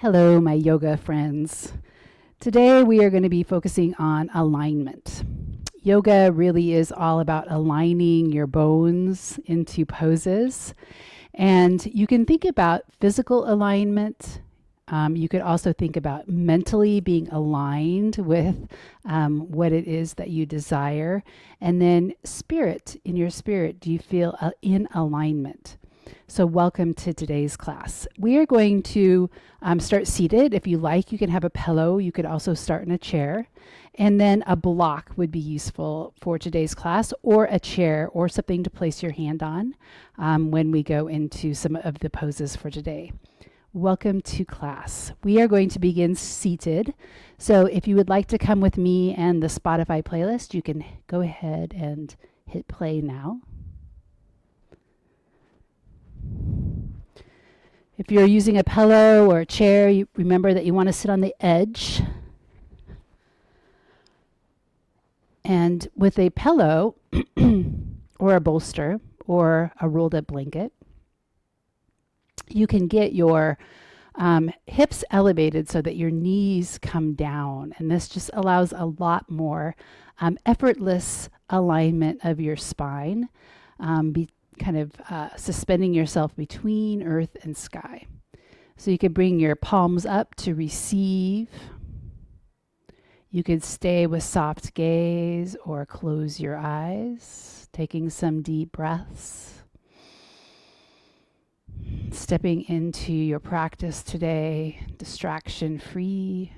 Hello, my yoga friends. Today we are going to be focusing on alignment. Yoga really is all about aligning your bones into poses. And you can think about physical alignment. You could also think about mentally being aligned with what it is that you desire. And then spirit, in your spirit, do you feel in alignment? So, welcome to today's class. We are going to start seated. If you like, you can have a pillow. You could also start in a chair. And then a block would be useful for today's class, or a chair, or something to place your hand on when we go into some of the poses for today. Welcome to class. We are going to begin seated. So, if you would like to come with me and the Spotify playlist, you can go ahead and hit play now. If you're using a pillow or a chair, you remember that you want to sit on the edge. And with a pillow or a bolster or a rolled up blanket, you can get your hips elevated so that your knees come down. And this just allows a lot more effortless alignment of your spine. Kind of suspending yourself between earth and sky. So you could bring your palms up to receive. You could stay with soft gaze or close your eyes, taking some deep breaths. Stepping into your practice today, distraction free.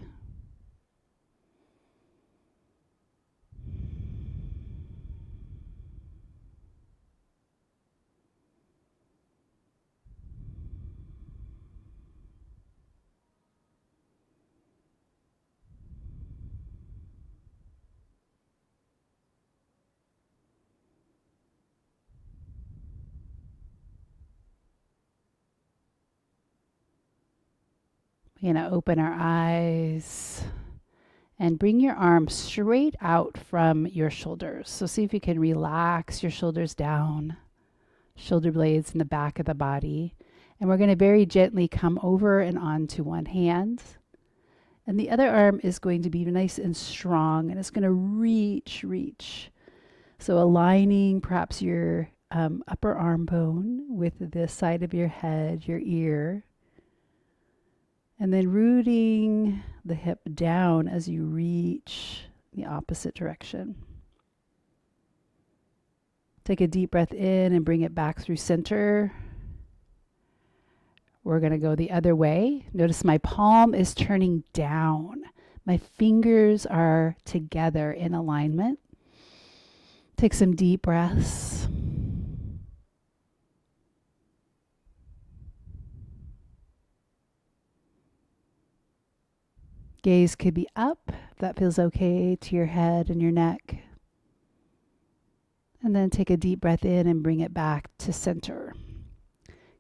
We're going to open our eyes and bring your arms straight out from your shoulders. So see if you can relax your shoulders down, shoulder blades in the back of the body. And we're going to very gently come over and onto one hand. And the other arm is going to be nice and strong, and it's going to reach. So aligning perhaps your upper arm bone with the side of your head, your ear. And then rooting the hip down as you reach the opposite direction. Take a deep breath in and bring it back through center. We're going to go the other way. Notice my palm is turning down. My fingers are together in alignment. Take some deep breaths. Gaze could be up, if that feels okay, to your head and your neck. And then take a deep breath in and bring it back to center.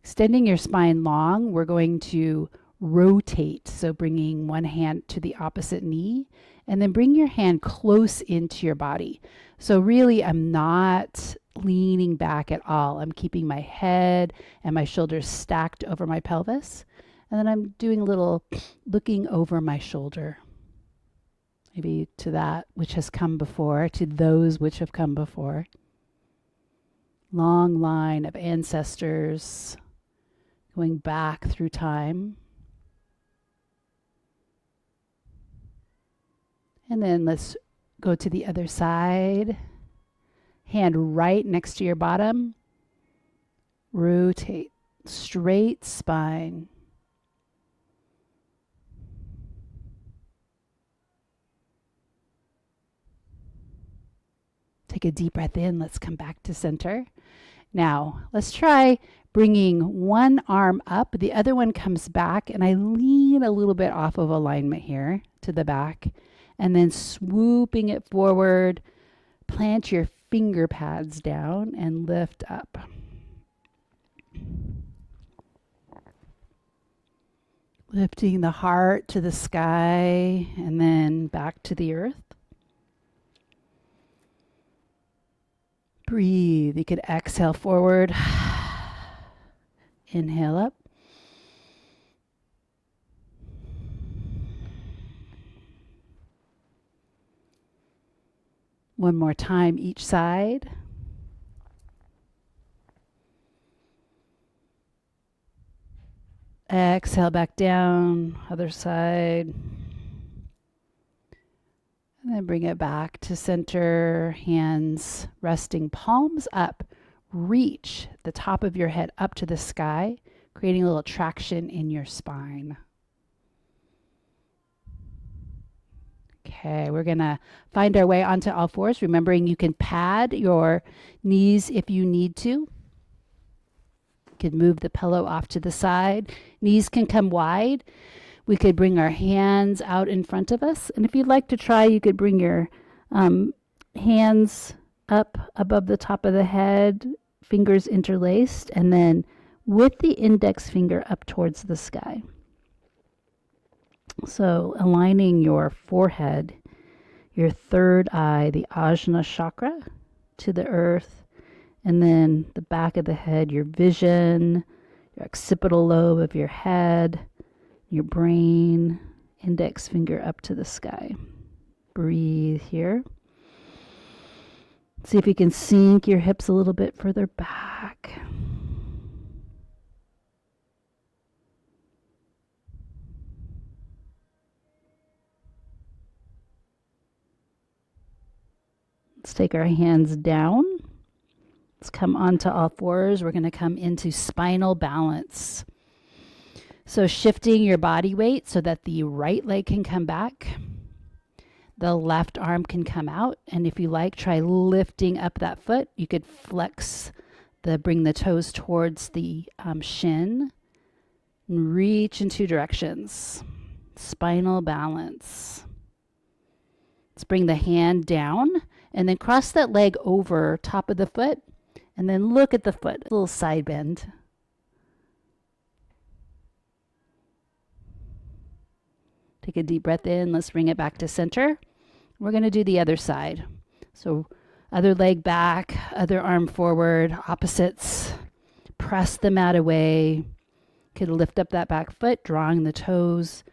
Extending your spine long, we're going to rotate. So bringing one hand to the opposite knee, and then bring your hand close into your body. So really, I'm not leaning back at all. I'm keeping my head and my shoulders stacked over my pelvis. And then I'm doing a little looking over my shoulder. Maybe to that which has come before, to those which have come before. Long line of ancestors going back through time. And then let's go to the other side. Hand right next to your bottom. Rotate. Straight spine. Take a deep breath in. Let's come back to center. Now, let's try bringing one arm up. The other one comes back, and I lean a little bit off of alignment here to the back. And then swooping it forward, plant your finger pads down and lift up. Lifting the heart to the sky and then back to the earth. Breathe. You could exhale forward. Inhale up. One more time each side. Exhale back down, other side. And then bring it back to center, hands resting, palms up. Reach the top of your head up to the sky, creating a little traction in your spine. Okay, we're gonna find our way onto all fours, remembering you can pad your knees if you need to. You can move the pillow off to the side. Knees can come wide. We could bring our hands out in front of us. And if you'd like to try, you could bring your hands up above the top of the head, fingers interlaced, and then with the index finger up towards the sky. So aligning your forehead, your third eye, the Ajna chakra, to the earth, and then the back of the head, your vision, your occipital lobe of your head, your brain, index finger up to the sky. Breathe here. See if you can sink your hips a little bit further back. Let's take our hands down. Let's come onto all fours. We're going to come into spinal balance. So shifting your body weight so that the right leg can come back. The left arm can come out. And if you like, try lifting up that foot. You could flex bring the toes towards the shin. And reach in two directions. Spinal balance. Let's bring the hand down and then cross that leg over top of the foot. And then look at the foot, a little side bend. Take a deep breath in. Let's bring it back to center. We're going to do the other side. So other leg back, other arm forward, opposites. Press the mat away. Could lift up that back foot, drawing the toes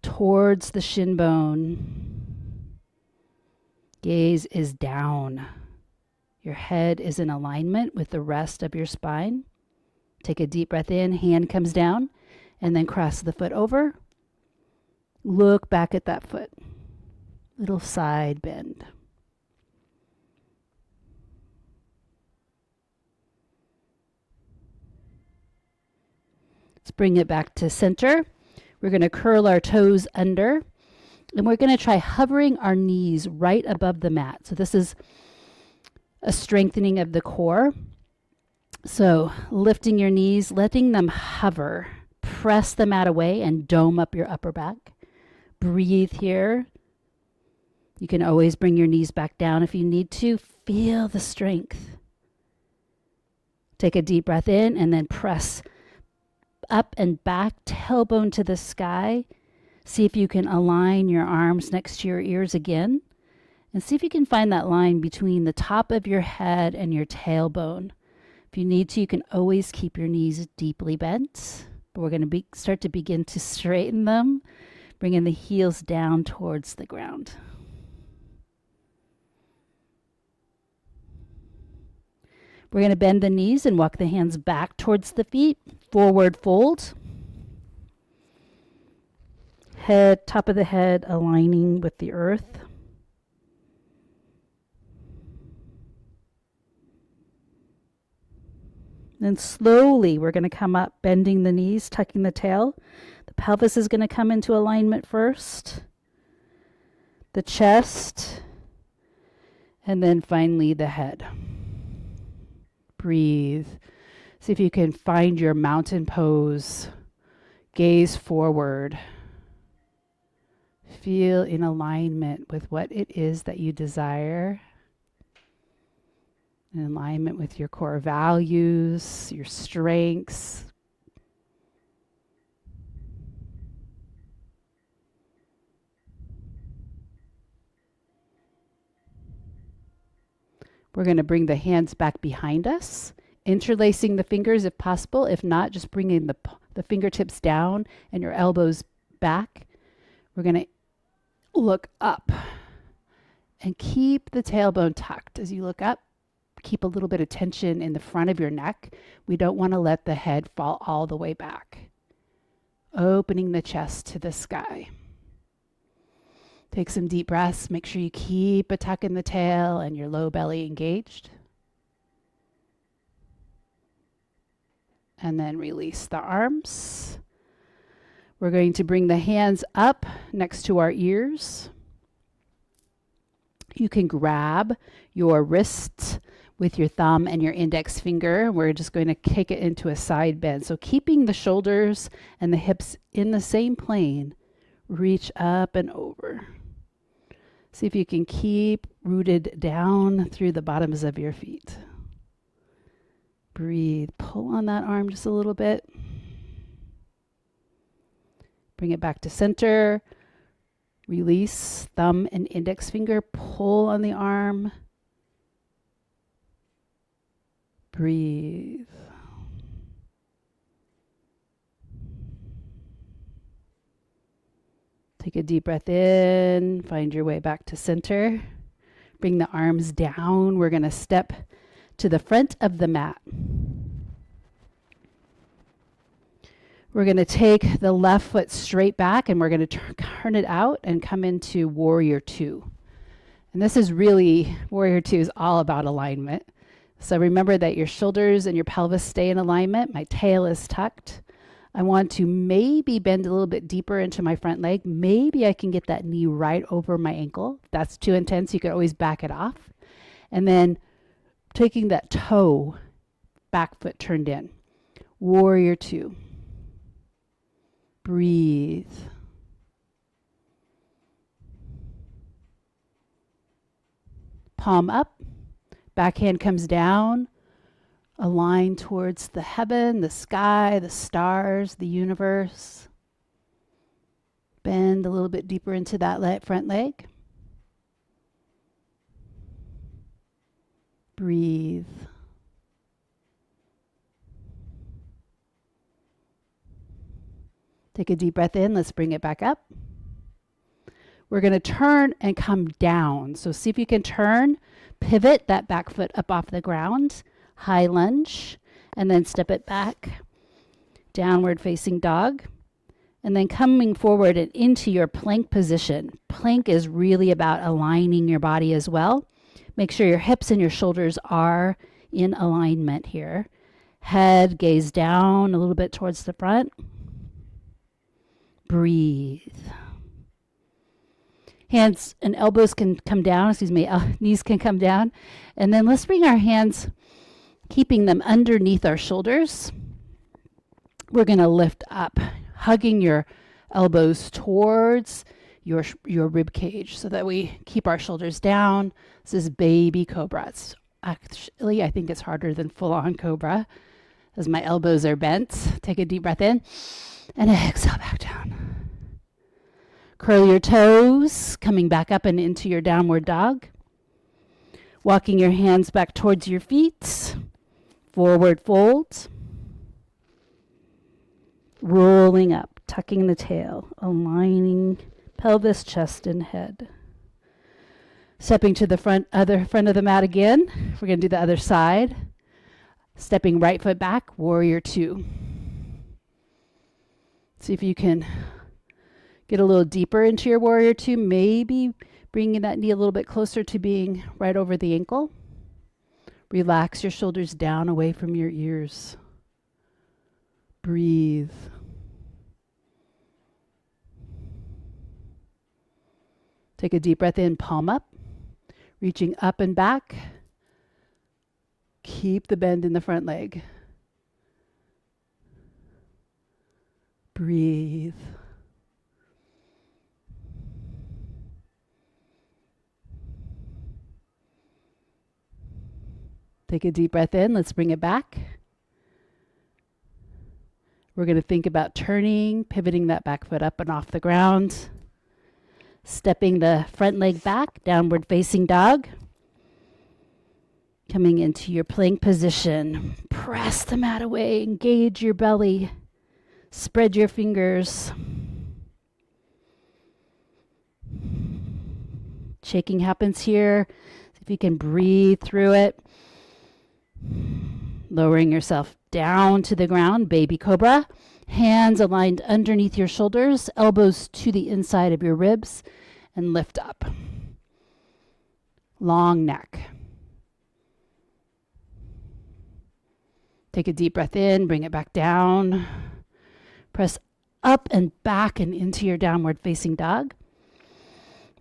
towards the shin bone. Gaze is down. Your head is in alignment with the rest of your spine. Take a deep breath in, hand comes down, and then cross the foot over. Look back at that foot. Little side bend. Let's bring it back to center. We're going to curl our toes under, and we're going to try hovering our knees right above the mat. So this is a strengthening of the core. So lifting your knees, letting them hover. Press the mat away and dome up your upper back. Breathe here. You can always bring your knees back down if you need to. Feel the strength. Take a deep breath in and then press up and back, tailbone to the sky. See if you can align your arms next to your ears again. And see if you can find that line between the top of your head and your tailbone. If you need to, you can always keep your knees deeply bent. But we're going to start to begin to straighten them, bringing the heels down towards the ground. We're going to bend the knees and walk the hands back towards the feet. Forward fold. Head, top of the head, aligning with the earth. Then slowly we're going to come up, bending the knees, tucking the tail. The pelvis is going to come into alignment first. The chest. And then finally the head. Breathe. See if you can find your mountain pose. Gaze forward. Feel in alignment with what it is that you desire. In alignment with your core values, your strengths. We're going to bring the hands back behind us, interlacing the fingers if possible. If not, just bringing the fingertips down and your elbows back. We're going to look up and keep the tailbone tucked as you look up. Keep a little bit of tension in the front of your neck. We don't want to let the head fall all the way back. Opening the chest to the sky. Take some deep breaths. Make sure you keep a tuck in the tail and your low belly engaged. And then release the arms. We're going to bring the hands up next to our ears. You can grab your wrists with your thumb and your index finger. We're just going to take it into a side bend. So keeping the shoulders and the hips in the same plane, reach up and over. See if you can keep rooted down through the bottoms of your feet. Breathe. Pull on that arm just a little bit. Bring it back to center. Release thumb and index finger. Pull on the arm. Breathe. Take a deep breath in. Find your way back to center. Bring the arms down. We're going to step to the front of the mat. We're going to take the left foot straight back and we're going to turn it out and come into Warrior Two. And this is really, Warrior Two is all about alignment. So remember that your shoulders and your pelvis stay in alignment. My tail is tucked. I want to maybe bend a little bit deeper into my front leg. Maybe I can get that knee right over my ankle. If that's too intense, you could always back it off. And then taking that toe, back foot turned in. Warrior Two. Breathe. Palm up. Back hand comes down. Align towards the heaven, the sky, the stars, the universe. Bend a little bit deeper into that front leg. Breathe. Take a deep breath in. Let's bring it back up. We're going to turn and come down. So see if you can turn, pivot that back foot up off the ground, high lunge, and then step it back, downward facing dog, and then coming forward and into your plank position. Plank is really about aligning your body as well. Make sure your hips and your shoulders are in alignment here. Head, gaze down a little bit towards the front. Breathe. Hands and elbows can come down, knees can come down. And then let's bring our hands, keeping them underneath our shoulders. We're going to lift up, hugging your elbows towards your rib cage so that we keep our shoulders down. This is baby cobra. Actually, I think it's harder than full-on cobra as my elbows are bent. Take a deep breath in and exhale back down. Curl your toes, coming back up and into your downward dog. Walking your hands back towards your feet. Forward fold. Rolling up, tucking the tail, aligning pelvis, chest, and head. Stepping to the front of the mat again. We're going to do the other side. Stepping right foot back, Warrior Two. See if you can get a little deeper into your Warrior Two, maybe bringing that knee a little bit closer to being right over the ankle. Relax your shoulders down away from your ears. Breathe. Take a deep breath in, palm up, reaching up and back. Keep the bend in the front leg. Breathe. Take a deep breath in. Let's bring it back. We're going to think about turning, pivoting that back foot up and off the ground. Stepping the front leg back, downward facing dog. Coming into your plank position. Press the mat away, engage your belly. Spread your fingers. shaking happens here. If you can breathe through it. Lowering yourself down to the ground, baby cobra. Hands aligned underneath your shoulders, elbows to the inside of your ribs, and lift up. Long neck. Take a deep breath in, bring it back down. Press up and back and into your downward facing dog.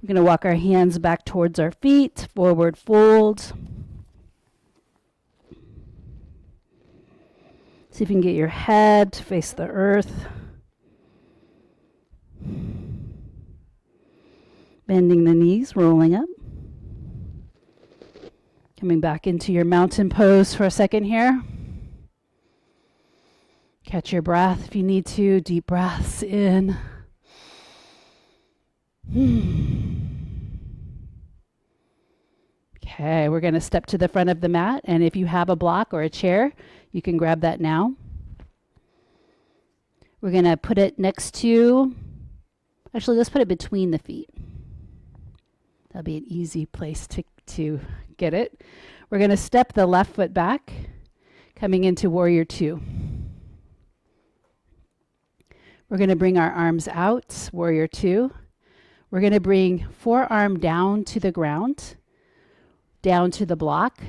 We're going to walk our hands back towards our feet, forward fold. See if you can get your head to face the earth. Bending the knees, rolling up. Coming back into your mountain pose for a second here. Catch your breath if you need to. Deep breaths in. Okay, we're going to step to the front of the mat. And if you have a block or a chair, you can grab that now. We're going to put it next to, actually, let's put it between the feet. That'll be an easy place to get it. We're going to step the left foot back, coming into Warrior Two. We're going to bring our arms out, Warrior Two. We're going to bring forearm down to the ground, down to the block,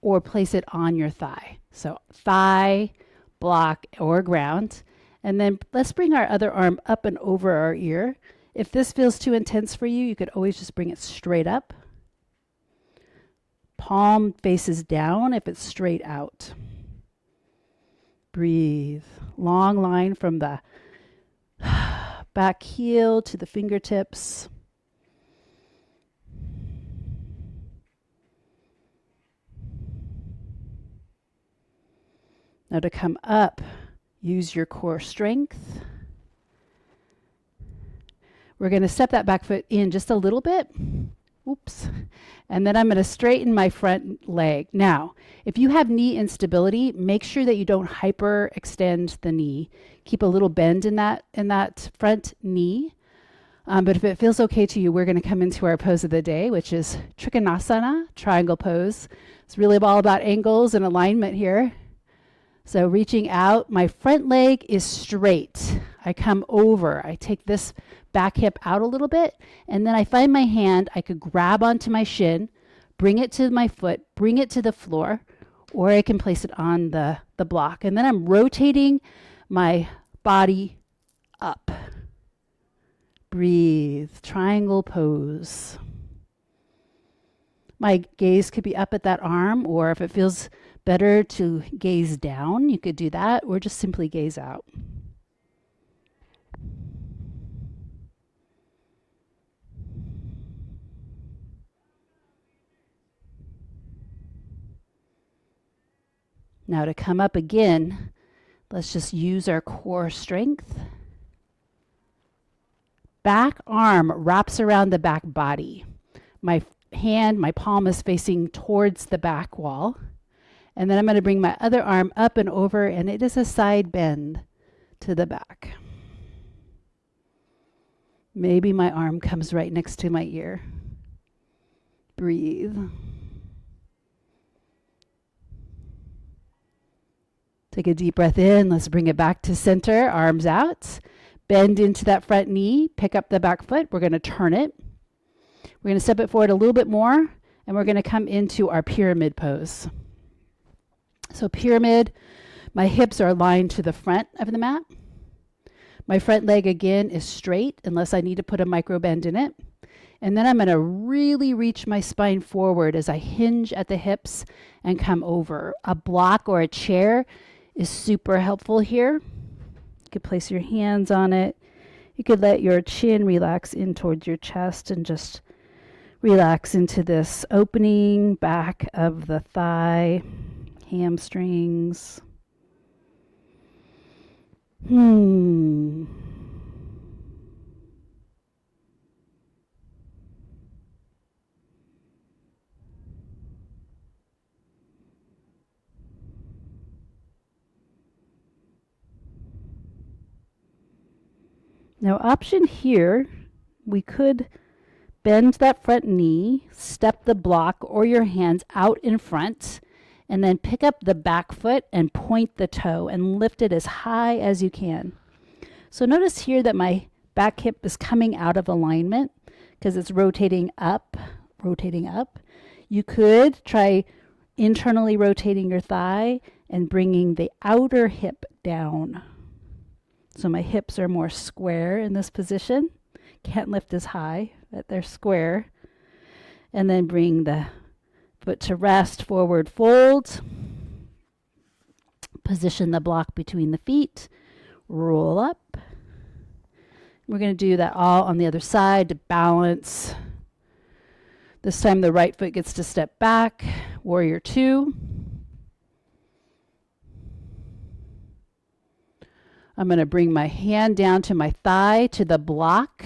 or place it on your thigh. So thigh, block, or ground. And then let's bring our other arm up and over our ear. If this feels too intense for you, you could always just bring it straight up. Palm faces down if it's straight out. Breathe. Long line from the back heel to the fingertips. Now to come up, use your core strength. We're going to step that back foot in just a little bit. Oops. And then I'm going to straighten my front leg. Now, if you have knee instability, make sure that you don't hyperextend the knee. Keep a little bend in that front knee. But if it feels okay to you, we're going to come into our pose of the day, which is Trikonasana, triangle pose. It's really all about angles and alignment here. So reaching out, my front leg is straight. I come over. I take this back hip out a little bit, and then I find my hand. I could grab onto my shin, bring it to my foot, bring it to the floor, or I can place it on the block. And then I'm rotating my body up. Breathe. Triangle pose. My gaze could be up at that arm, or if it feels better to gaze down, you could do that, or just simply gaze out. Now to come up again, let's just use our core strength. Back arm wraps around the back body. My hand, my palm is facing towards the back wall. And then I'm going to bring my other arm up and over, and it is a side bend to the back. Maybe my arm comes right next to my ear. Breathe. Take a deep breath in. Let's bring it back to center, arms out. Bend into that front knee, pick up the back foot. We're going to turn it. We're going to step it forward a little bit more, and we're going to come into our pyramid pose. So pyramid, my hips are aligned to the front of the mat. My front leg again is straight unless I need to put a micro bend in it. And then I'm going to really reach my spine forward as I hinge at the hips and come over. A block or a chair is super helpful here. You could place your hands on it. You could let your chin relax in towards your chest and just relax into this opening back of the thigh. Hamstrings. Now, option here, we could Bend that front knee, step the block or your hands out in front, and then pick up the back foot and point the toe and lift it as high as you can. So notice here that my back hip is coming out of alignment because it's rotating up. You could try internally rotating your thigh and bringing the outer hip down. So my hips are more square in this position. Can't lift as high, but they're square. And then bring the foot to rest, forward fold. Position the block between the feet. Roll up. We're going to do that all on the other side to balance. This time the right foot gets to step back. Warrior two. I'm going to bring my hand down to my thigh, to the block,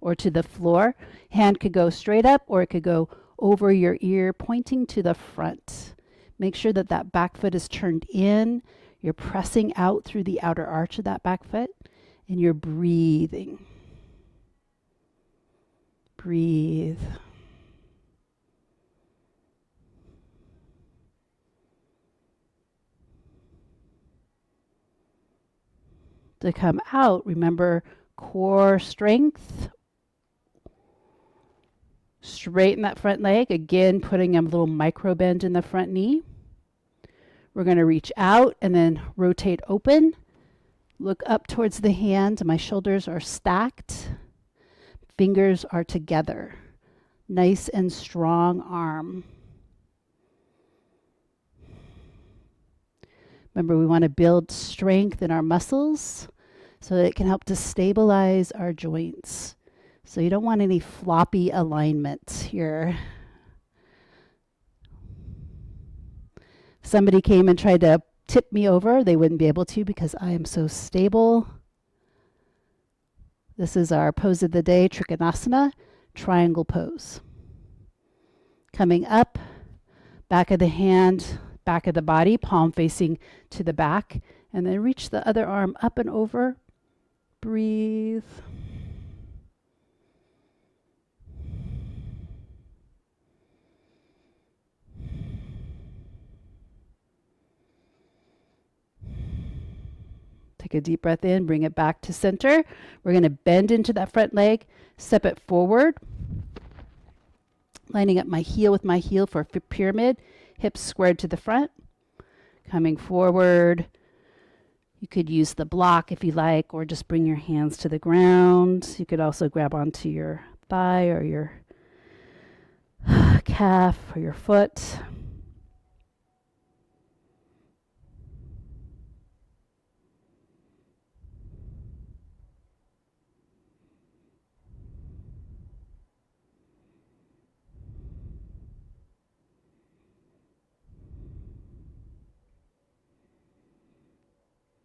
or to the floor. Hand could go straight up, or it could go over your ear, pointing to the front. Make sure that that back foot is turned in. You're pressing out through the outer arch of that back foot, and you're breathing. Breathe. To come out, remember core strength. Straighten that front leg. Again, putting a little micro bend in the front knee. We're going to reach out and then rotate open. Look up towards the hand. My shoulders are stacked. Fingers are together. Nice and strong arm. Remember, we want to build strength in our muscles so that it can help to stabilize our joints. So you don't want any floppy alignments here. If somebody came and tried to tip me over, they wouldn't be able to because I am so stable. This is our pose of the day, Trikonasana, triangle pose. Coming up, back of the hand, back of the body, palm facing to the back, and then reach the other arm up and over. Breathe. Take a deep breath in, bring it back to center. We're going to bend into that front leg, step it forward, lining up my heel with my heel for a pyramid. Hips squared to the front, coming forward. You could use the block if you like, or just bring your hands to the ground. You could also grab onto your thigh or your calf or your foot.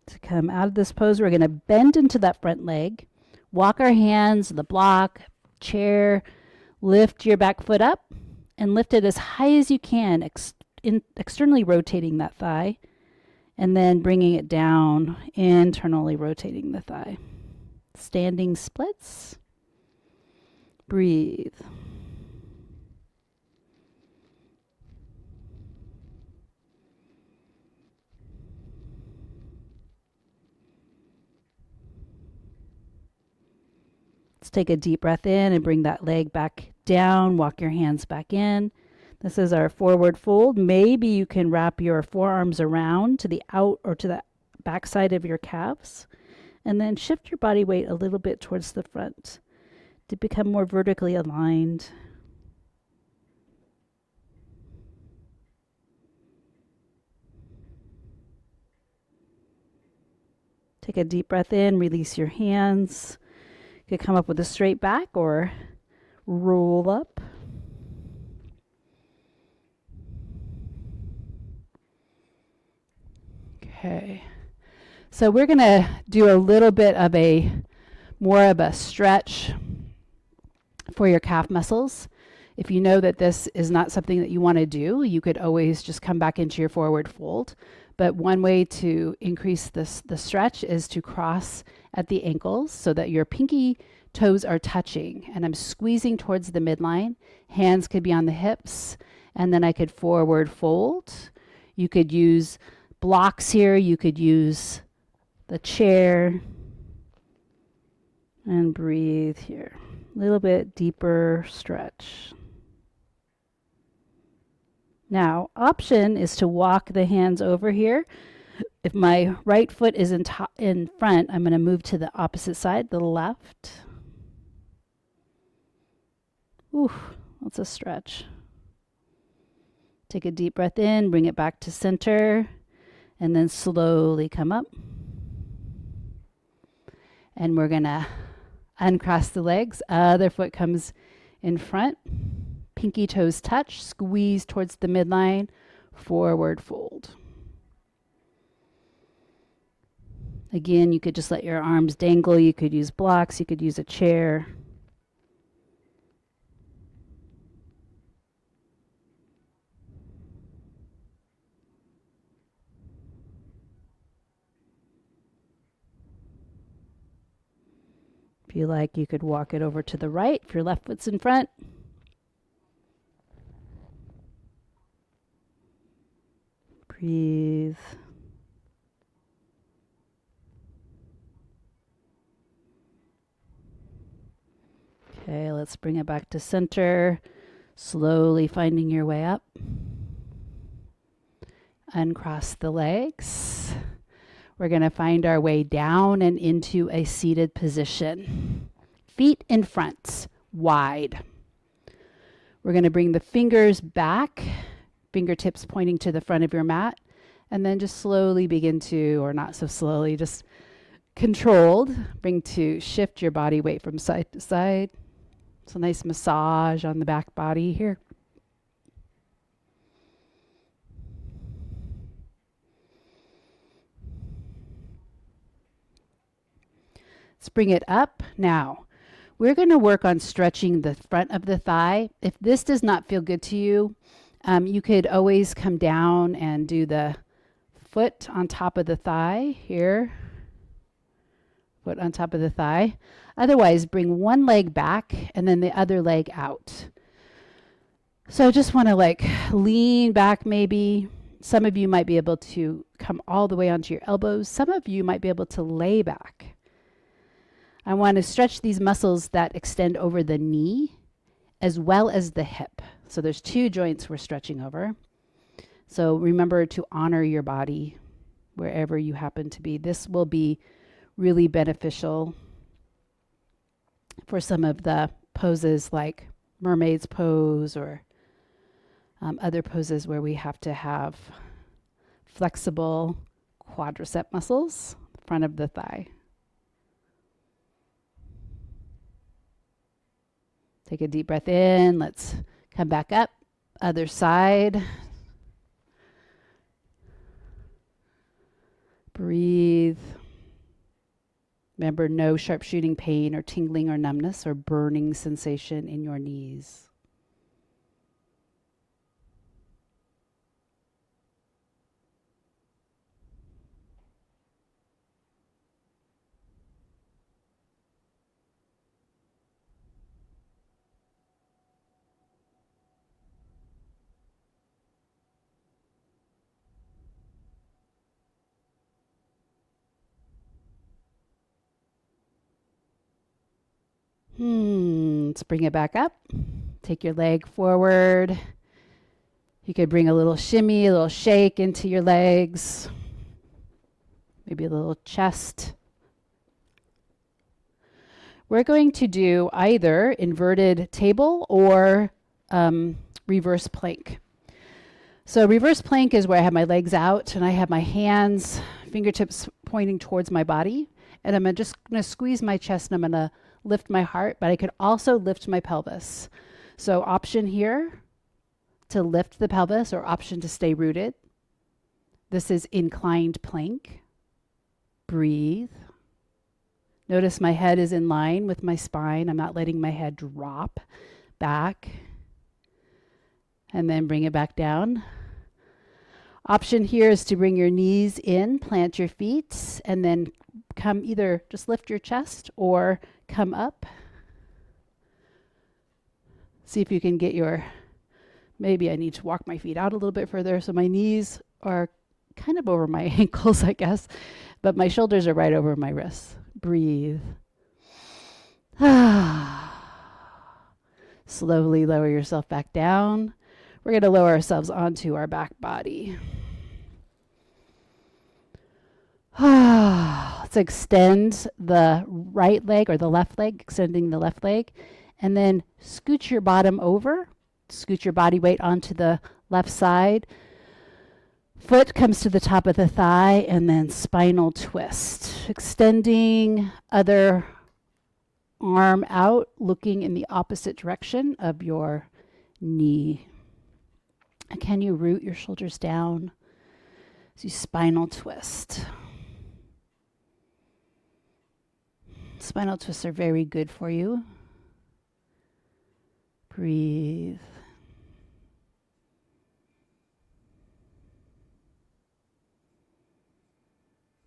To come out of this pose, we're going to bend into that front leg, walk our hands, the block, chair, lift your back foot up, and lift it as high as you can, externally rotating that thigh, and then bringing it down, internally rotating the thigh. Standing splits. Breathe. Let's take a deep breath in and bring that leg back down. Walk your hands back in. This is our forward fold. Maybe you can wrap your forearms around to the out or to the back side of your calves. And then shift your body weight a little bit towards the front to become more vertically aligned. Take a deep breath in, release your hands. You could come up with a straight back or roll up. Okay. So we're going to do a little bit of more of a stretch for your calf muscles. If you know that this is not something that you want to do, you could always just come back into your forward fold. But one way to increase the stretch is to cross at the ankles so that your pinky toes are touching, and I'm squeezing towards the midline. Hands could be on the hips, and then I could forward fold. You could use blocks here. You could use the chair, and breathe here. A little bit deeper stretch. Now, option is to walk the hands over here. If my right foot is in front, I'm going to move to the opposite side, the left. Ooh, that's a stretch. Take a deep breath in, bring it back to center, and then slowly come up. And we're going to uncross the legs. Other foot comes in front. Pinky toes touch. Squeeze towards the midline. Forward fold. Again, you could just let your arms dangle. You could use blocks. You could use a chair. If you like, you could walk it over to the right if your left foot's in front. Breathe. Okay, let's bring it back to center. Slowly finding your way up. Uncross the legs. We're going to find our way down and into a seated position. Feet in front, wide. We're going to bring the fingers back, fingertips pointing to the front of your mat, and then just slowly begin to, or not so slowly, just controlled, bring to shift your body weight from side to side. It's a nice massage on the back body here. Let's bring it up. Now, we're going to work on stretching the front of the thigh. If this does not feel good to you, you could always come down and do the foot on top of the thigh here. Foot on top of the thigh. Otherwise, bring one leg back and then the other leg out. So I just want to lean back maybe. Some of you might be able to come all the way onto your elbows. Some of you might be able to lay back. I want to stretch these muscles that extend over the knee as well as the hip. So there's two joints we're stretching over. So remember to honor your body wherever you happen to be. This will be really beneficial for some of the poses like mermaid's pose or other poses where we have to have flexible quadricep muscles, front of the thigh. Take a deep breath in. Let's come back up. Other side. Breathe. Remember, no sharp shooting pain or tingling or numbness or burning sensation in your knees. Let's bring it back up. Take your leg forward. You could bring a little shimmy, a little shake into your legs. Maybe a little chest. We're going to do either inverted table or reverse plank. So reverse plank is where I have my legs out and I have my hands, fingertips pointing towards my body. And I'm just going to squeeze my chest and I'm going to lift my heart, but I could also lift my pelvis. So option here to lift the pelvis or option to stay rooted. This is inclined plank. Breathe. Notice my head is in line with my spine. I'm not letting my head drop back. And then bring it back down. Option here is to bring your knees in, plant your feet, and then come either just lift your chest or come up See if you can get maybe I need to walk my feet out a little bit further. So my knees are kind of over my ankles, I guess, but my shoulders are right over my wrists. Breathe. Slowly lower yourself back down. We're going to lower ourselves onto our back body. Let's extend the right leg or the left leg, extending the left leg, and then scoot your bottom over. Scoot your body weight onto the left side. Foot comes to the top of the thigh, and then spinal twist. Extending other arm out, looking in the opposite direction of your knee. And can you root your shoulders down as you spinal twist? Spinal twists are very good for you. Breathe.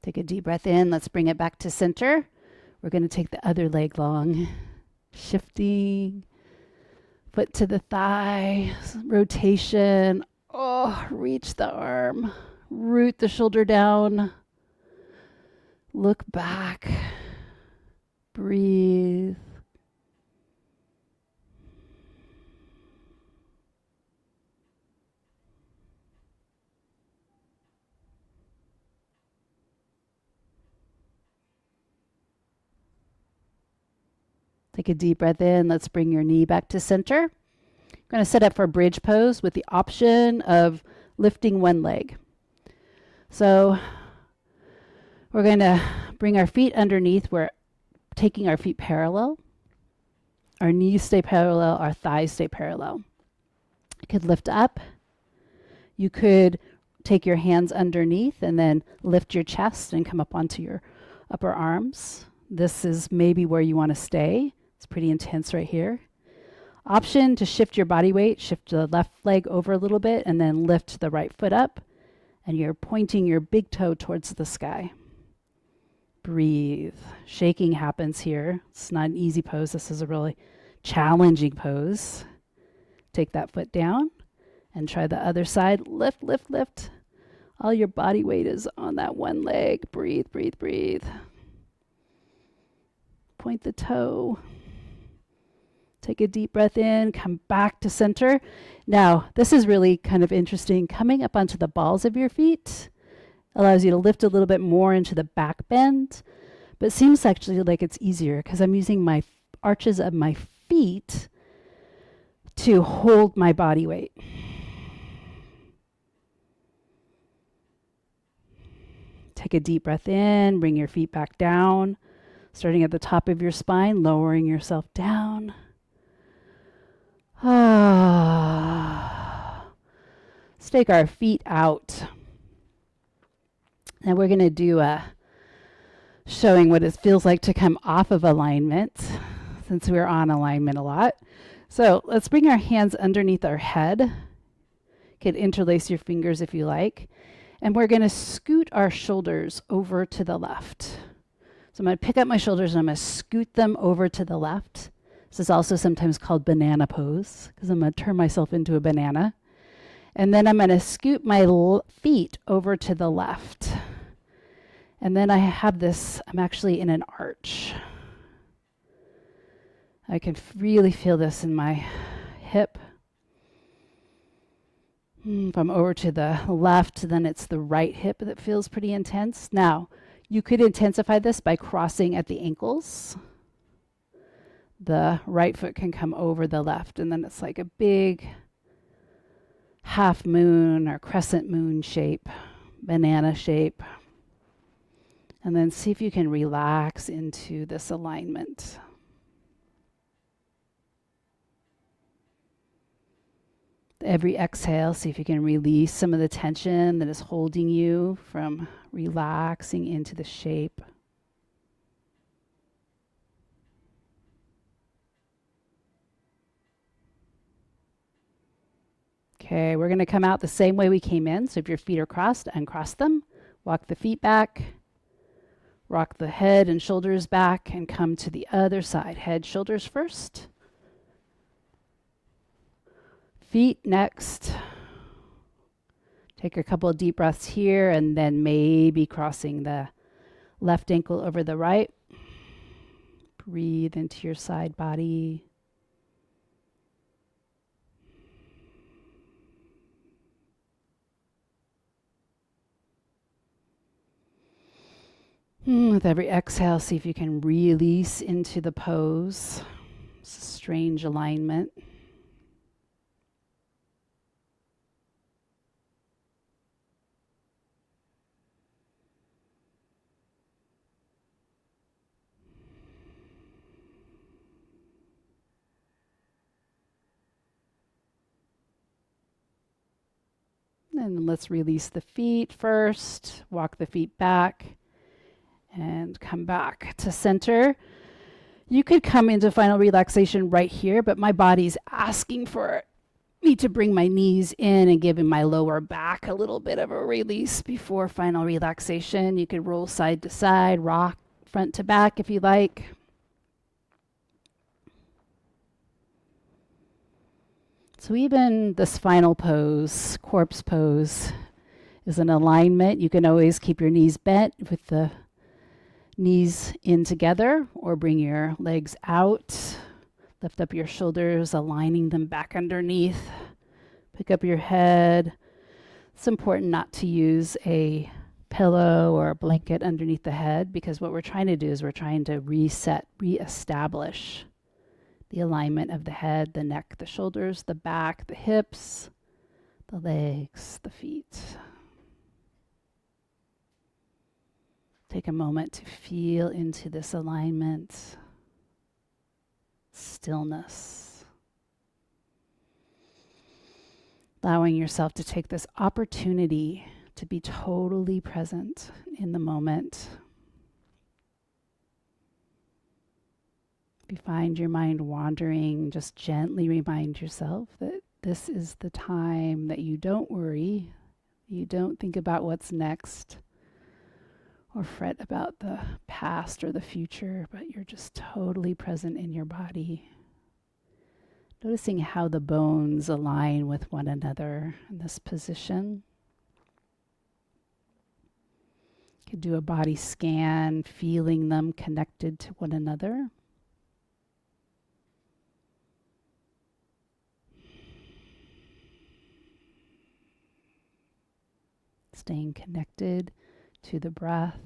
Take a deep breath in. Let's bring it back to center. We're going to take the other leg long. Shifting. Foot to the thigh. Rotation. Oh, reach the arm. Root the shoulder down. Look back. Breathe. Take a deep breath in. Let's bring your knee back to center. I'm going to set up for bridge pose with the option of lifting one leg. So we're going to bring our feet underneath. We're taking our feet parallel. Our knees stay parallel. Our thighs stay parallel. You could lift up. You could take your hands underneath and then lift your chest and come up onto your upper arms. This is maybe where you want to stay. It's pretty intense right here. Option to shift your body weight, shift the left leg over a little bit, and then lift the right foot up. And you're pointing your big toe towards the sky. Breathe. Shaking happens here. It's not an easy pose. This is a really challenging pose. Take that foot down and try the other side. Lift, lift, lift. All your body weight is on that one leg. Breathe, breathe, breathe. Point the toe. Take a deep breath in, come back to center. Now, this is really kind of interesting. Coming up onto the balls of your feet allows you to lift a little bit more into the back bend, but it seems actually like it's easier because I'm using my arches of my feet to hold my body weight. Take a deep breath in, bring your feet back down, starting at the top of your spine, lowering yourself down. Let's take our feet out. Now we're going to do showing what it feels like to come off of alignment, since we're on alignment a lot. So let's bring our hands underneath our head. You can interlace your fingers if you like. And we're going to scoot our shoulders over to the left. So I'm going to pick up my shoulders and I'm going to scoot them over to the left. This is also sometimes called banana pose because I'm going to turn myself into a banana. And then I'm going to scoot my feet over to the left. And then I have this, I'm actually in an arch. I can really feel this in my hip. If I'm over to the left, then it's the right hip that feels pretty intense. Now, you could intensify this by crossing at the ankles. The right foot can come over the left, and then it's like a big half moon or crescent moon shape, banana shape. And then see if you can relax into this alignment. Every exhale, see if you can release some of the tension that is holding you from relaxing into the shape. Okay, we're going to come out the same way we came in. So if your feet are crossed, uncross them. Walk the feet back. Rock the head and shoulders back and come to the other side. Head, shoulders first. feet next. Take a couple of deep breaths here and then maybe crossing the left ankle over the right. Breathe into your side body. With every exhale, see if you can release into the pose. It's a strange alignment. And let's release the feet first. Walk the feet back and come back to center. You could come into final relaxation right here, but my body's asking for me to bring my knees in and giving my lower back a little bit of a release before final relaxation. You could roll side to side, rock front to back if you like. So even this final pose, corpse pose, is an alignment. You can always keep your knees bent with the knees in together or bring your legs out. Lift up your shoulders, aligning them back underneath. Pick up your head. It's important not to use a pillow or a blanket underneath the head because what we're trying to do is we're trying to reset, reestablish the alignment of the head, the neck, the shoulders, the back, the hips, the legs, the feet. Take a moment to feel into this alignment, stillness. Allowing yourself to take this opportunity to be totally present in the moment. If you find your mind wandering, just gently remind yourself that this is the time that you don't worry, you don't think about what's next, or fret about the past or the future, but you're just totally present in your body. Noticing how the bones align with one another in this position. You could do a body scan, feeling them connected to one another. Staying connected to the breath.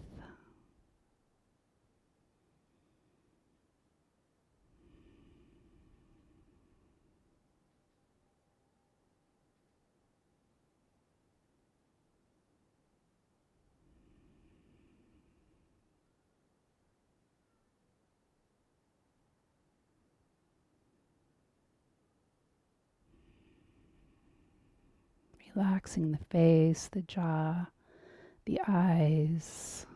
Relaxing the face, the jaw, the eyes.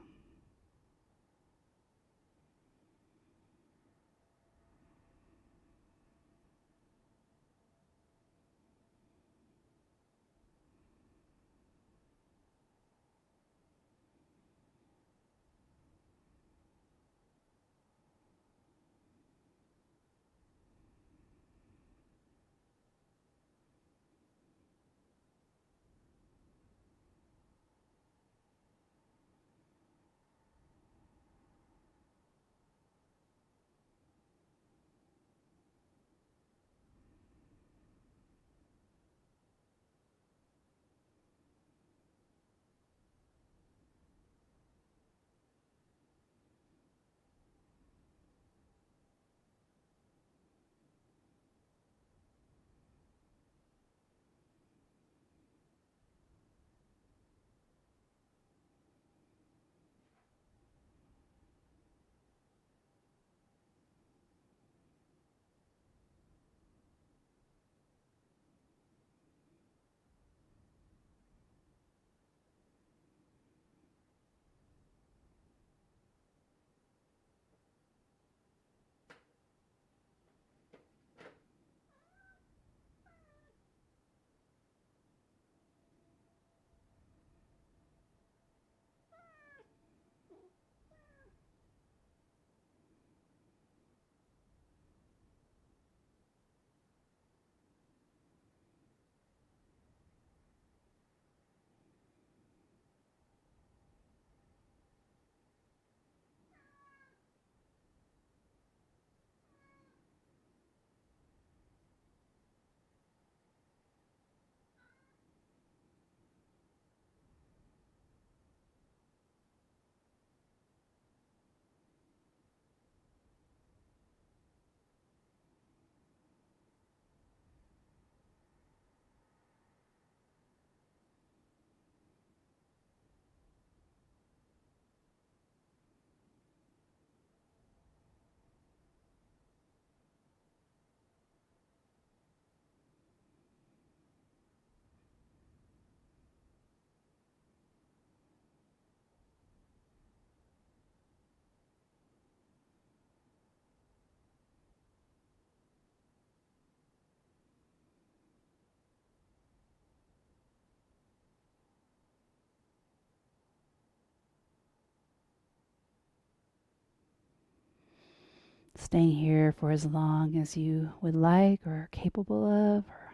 staying here for as long as you would like or are capable of, or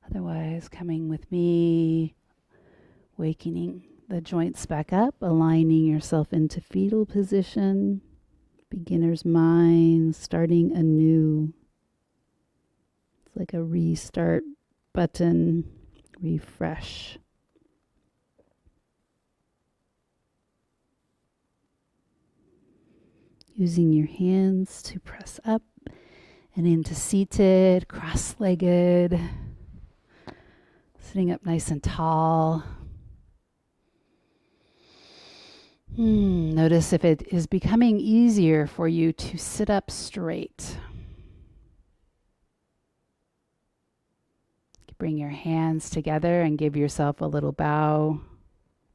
otherwise coming with me, wakening the joints back up, aligning yourself into fetal position, beginner's mind, starting anew. It's like a restart button, refresh. Using your hands to press up and into seated, cross-legged, sitting up nice and tall. Notice if it is becoming easier for you to sit up straight. Bring your hands together and give yourself a little bow,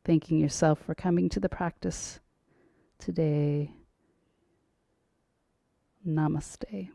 thanking yourself for coming to the practice today. Namaste.